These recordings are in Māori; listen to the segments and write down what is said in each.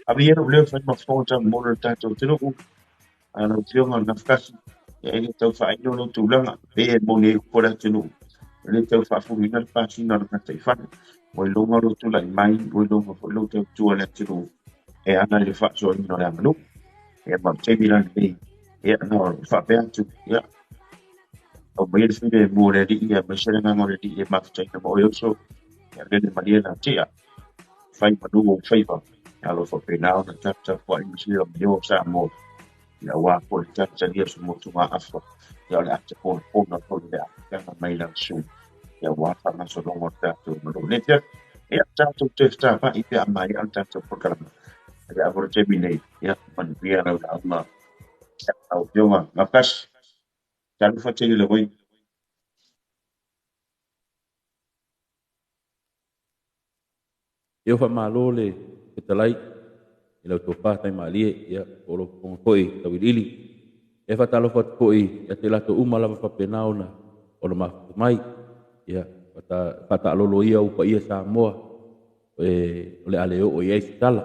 Había no leo fai mafota mo le tatou tino u ana tionga na fasi ya ele tau fa ino no tulanga e mo le pora tino ele tau fa fu mina pasi na na tai fa mo longa ro tu la mai mo longa fo lo tau tu ala tino e ana le fa so ino la manu e ma te mira ni e ana fa pe atu ya o mai le fide mo le di ya ma shere na mo le di e ma fa na mo yo so ya le maria na tia fai ma du fai fa alo fa pe na na tap tap wa imi si yo sa mo ya wa po ta ta dia su mo tu ma afa ya le ate po na po le ya na mai la su ya wa fa na so longo ta tu mo le te ya ta tu te sta pa i pe mai al ta tu programa ya vor te bine ya man via na ma ya au yo ma pas ta lu fa te le voi Ia wha malo le ke talai i lau tō pātai maalie ia o lo ponga koe tawirili. E whatalo what koe ia te lato umalawa whapenao na o lo mafutu mai. Ia whata alolo ia upa ia sa moa o le ale o i eisi tala.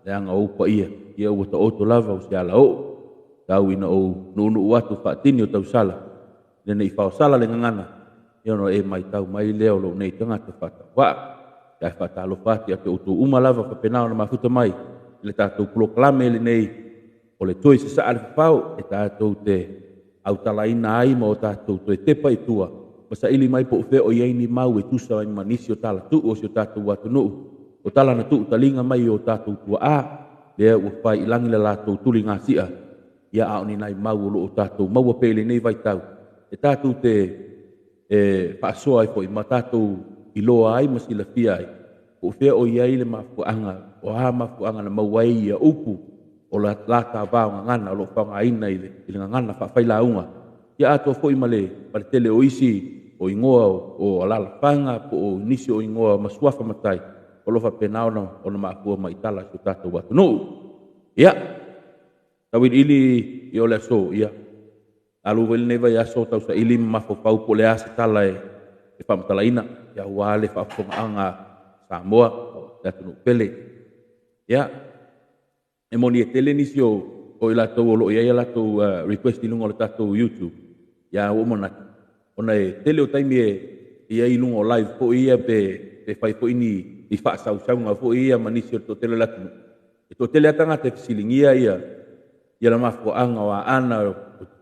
Le anga upa ia ua ta oto lava o se ala o. Tau ina o nunu uatu whaatini o tau sala. Nene i whao sala le ngangana. Ia no e mai tau mai leo lo nei tangata whata. Waa. Ia whatalo whati ake utu umalawa whapenao na mafuta mai. Le tātou kuloklame le nei o le toi se saa le whao e tātou te au talaina ai ma o tātou toi tepa i tua. Masa ili mai po uwhe o iaini mau e tusa ai manisi o tala tuu o si o tātou watu nuu. O tala na tuu talinga mai o tātou tua a. Lea ua whai ilangi le lātou tuli ngā sia. Ia ao ni nai mau o o tātou mau a pele nei vai tau. E tātou te whaasoa ai po i ma tātou i loa ai masila fia ai. O fea o iai le mafuanga, o ha mafuanga na mawai ia upu, o la lata vao ngana, o lo whanga ina i le ngana whawhai launga. Ia ato fo i male, pare tele o isi, o ingoa o alala whanga, po o nisi o ingoa masuafa matai, o lo whapenao na o na maafua maitala so tātou watu nuu. Ia, tawin ili i o le aso, ia. Alu wele neva ia so tau sa ili mafopau po le asa tala e whamatala ina, ia wale whafonga anga Samoa o tatu pele ya e moni e tele nisi o i latou o lo ia latou request i lunga o le tatou YouTube ya o mona ona e tele o taimi e ia i lunga o live po ia pe fai po ini i whaasausaunga po ia manisi o to tele latu e to tele atanga te fisilingia ia la mafo anga o ana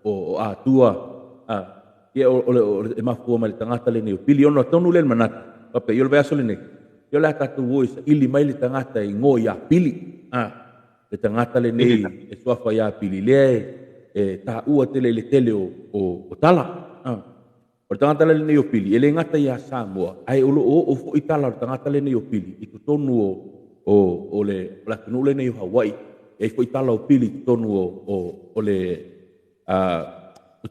o atua ia o le mafo ma le tangata le ne o pili ono tonu le manata pape yo le vaso le ne yo la tatu voice ili mai le tangata i ngo ya pili le tangata le nei e suafa ya pili le e ta ua tele le tele o tala o tangata le nei o pili ele ngata ya Samoa ai o fo i tala o tangata le nei o pili i tonu o le la tunu le nei o Hawaii e fo i tala o pili tonu o le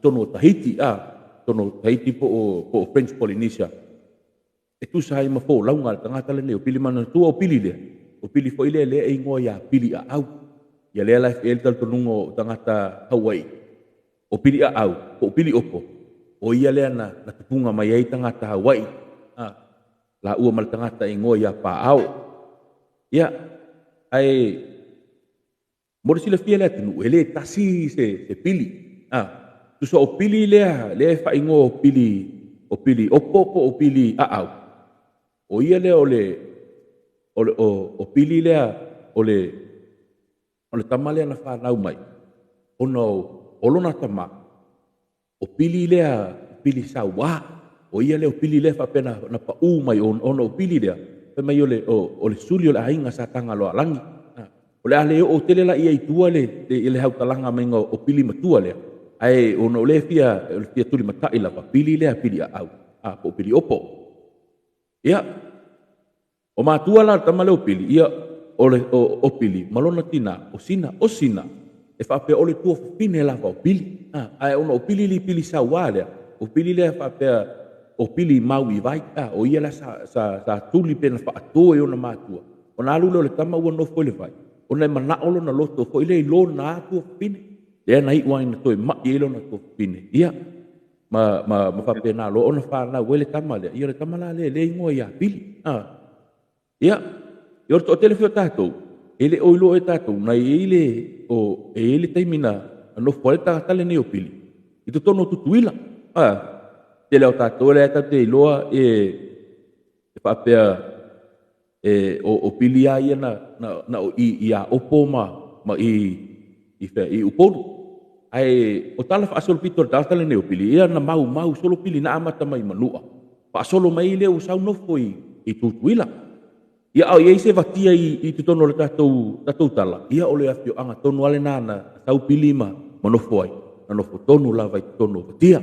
tonu o Tahiti tonu o Tahiti po o French Polynesia e tu sai ma fo launga tangata le o pili mana tu o pili le o pili fo ile le e ngoa ya pili a au ya le la el tal tonungo tangata Hawaii o pili a au o pili opo o ia le na tupunga mai ai tangata Hawaii la ua mal tangata e ngoa ya pa au ya ai mo sile fia le tunu ele tasi se pili tu so o pili le fa ingo o pili opo o pili a au o ia le o pili lea o le tamale na whanau mai ono o lona tama o pili lea pili sawa o ia le o pili lea whapena na pa u mai ono o pili lea pe mai o le suli o le ainga sa tanga loa langi o le ale o tele la ia i tua le hau talanga menga o pili matua lea ai ono le fia tuli matai la pa pili lea pili a au po pili opo ia o matua la tamale o pili ia o pili malona tina o sina e fa pe ole tu fine la o pili ai ono o pili li pili sa wale o pili le fa pe o pili mau i vai o ia la sa tuli pena fa to e ona matua ona lu le tama o no fo le vai ona mana olo na loto fo ile lo na tu fine le na i wa ina to ma i lo na to fine ia ma fa pe na lo ona fa na wele tamale ia le tamala le ngo ia pili ia yo to telefon tato ele o ilo e tātou, na ele taimina, no fole tangata le nei o pili. I to tono tutuila. Te leo tātou le ata te iloa whapea o pili a ia na i a opo ma i uponu. Ai o tala whaasolo pito le tangata le nei o pili, ia na mau solo pili na amata mai manua. Whaasolo mai leo usau nofo i tutuila. Ia au ia se vatia i te tono le tātou tala. Ia ole afio anga tonu ale nana tau pili ma manofo ai. Na nofo tonu lava i tono vatia.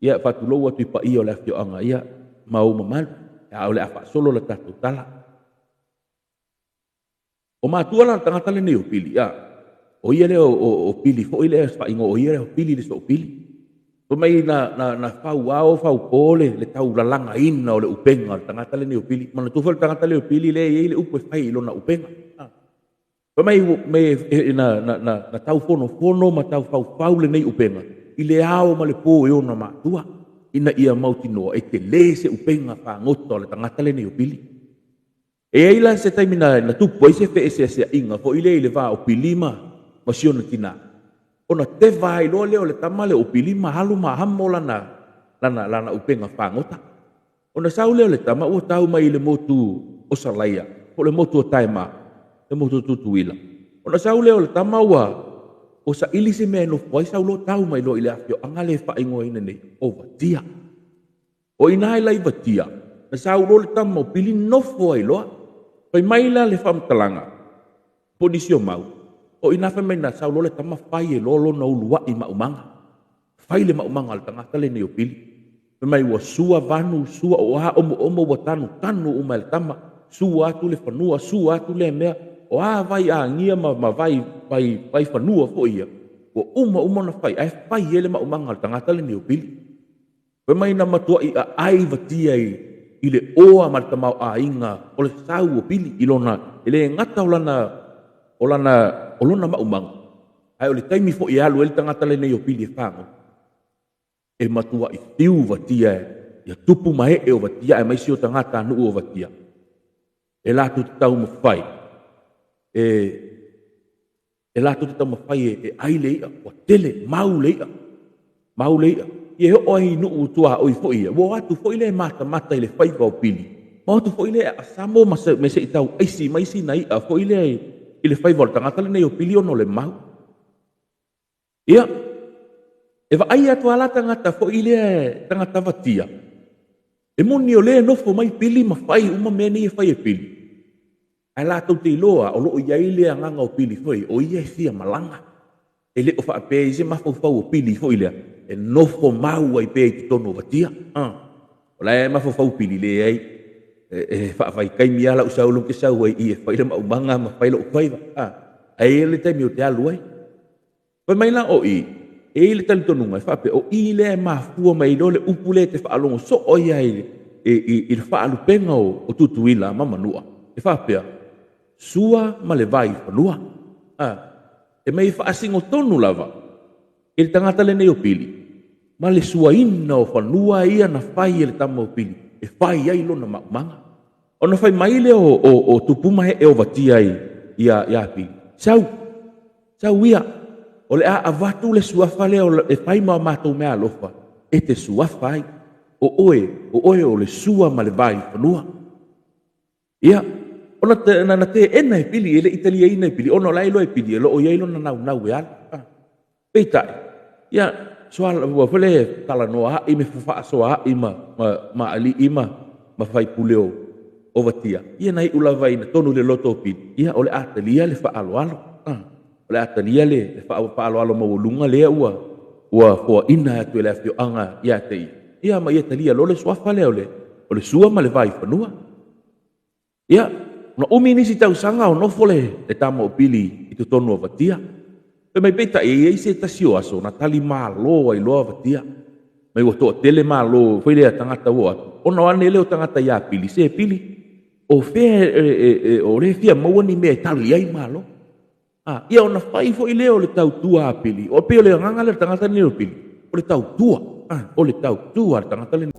Ia whatulou atu i pa ia ole afio anga ia mau mamalu. Ia ole a whaasolo le tātou tala. O mātua la tangata le nei o pili. O ia leo o pili. Fo ile e whaingo o ia leo pili le so o pili. O mai na fau ao fau pole le tau lalanga ina o le upenga le tangata le ni o pili. Mana tufa le tangata le o pili le le upe fai ilo na upenga. O mai na tau fono ma tau fau le nei upenga. I le ao ma le po e ona mātua. Ina ia mautinoa e te le se upenga wha ngoto le tangata le ni o pili. E eila se taimina na tupo i se fe se inga fo ile va o pili ma siona tina. Ona te vai lo leo le tamale o pili mahalu mahamo lana upenga whangota. Ona sau leo le tama ua tau mai le motu o salaia, o le motu o taima, le motu tutuila. Ona sau leo le tama ua o sa ili se mea no fwai sau lo tau mai lo ile afio angale whaingo ina nei o vatia. O ina lai vatia, na sau lo le tama o pili no fwai loa, pai maila le whamtalanga, ponisio mau. O ina fa mena sau le tama fai e lolo na ulua i maumanga. Fai le maumanga le tangata le nei o pili. Mai ua sua vanu, sua o a omo wa tanu uma le tama. Sua atu le fanua, sua atu le mea. O a vai a ngia ma vai fanua fo ia. O uma na fai, ai fai ele maumanga le tangata le nei o pili. Mai na matua i a ai vatia i le oa ma le tamau a inga o le sau o pili ilona. Ele ngata o lona maumanga. Ai o le taimi fo i alu ele tangata le nei o pili e whango. E matua i tiu vatia ia tupu mai o vatia e maisi o tangata anu o vatia. E lātu te tau mawhai. E lātu te tau mawhai e ai leia, o tele, mau leia. I e o ai nuu tua o i fo ia. Wo atu fo i le mata i le whaiva o pili. Ma atu fo i le asamo me se i tau aisi maisi na ia fo i le whaiva o tangata le nei o pili ono le mau. Ia. E wa ai atu ala tangata fo i le tangata vatia. E moni o le nofo mai pili ma whai uma meni e whai e pili. Ai la tau te iloa o loo iai le anganga o pili foi o ia e fia malanga. E le o wha pe i se mafau o pili foi lea. E nofo mau ai pe i te tono vatia. O la e mafau pili le ai. E wha whai kaimi ala usau lo ke sau ai i e whai le maumanga ma whai lo ukwaiva. Ai le taimi o te alu ai. Pai mai la o i. E le tali tonunga e whape o i le mafua mai lo le upule te whaalongo so o ia i le whaalu penga o tutuila mamanua. E whapea. Sua ma le vai whanua. E mai whaasingo tonu lava. E le tangata le nei o pili. Ma le sua ina o whanua ia na whai e le tama o pili. E whai ai lo na maumanga. O na whai mai le o tupuma he o vatia ia pili. Sau ia. O le a avatu le suafa le o e whai ma mātou mea alofa. E te suafa ai. O oe o le sua ma le vai whanua. Ia. Ona na te ena e pili, ele italia ina e pili, ono lai lo e pili, lo o iailo na nau e ala. Peitai, ia, soal, wale tala noa ha'i me whawha soa ha'i ma ali ima, ma whai puleo o vatia. Ia nei ulawai na tonu le loto o pili, ia ole atalia le whaaloalo. Ole atalia le whaaloalo mawolunga lea ua fua ina atu ele afio anga ia te ia. Ia ma ia talia lo le suafa le ole sua ma le vai whanua. Ia, na umi nisi tau sanga o nofole te tama o pili i tu tonu o vatia. Pe mai peta e se tasio aso na tali malo ai loa vatia. Mai o toa tele malo foi lea tangata o atu. Ona ane leo tangata ia pili se pili. O fe o le fia mawani mea tali ai malo. Ia ona fai foi leo le tau tua a pili. O peo le nganga le tangata ni o pili. O le tau tua. O le tau tua le tangata le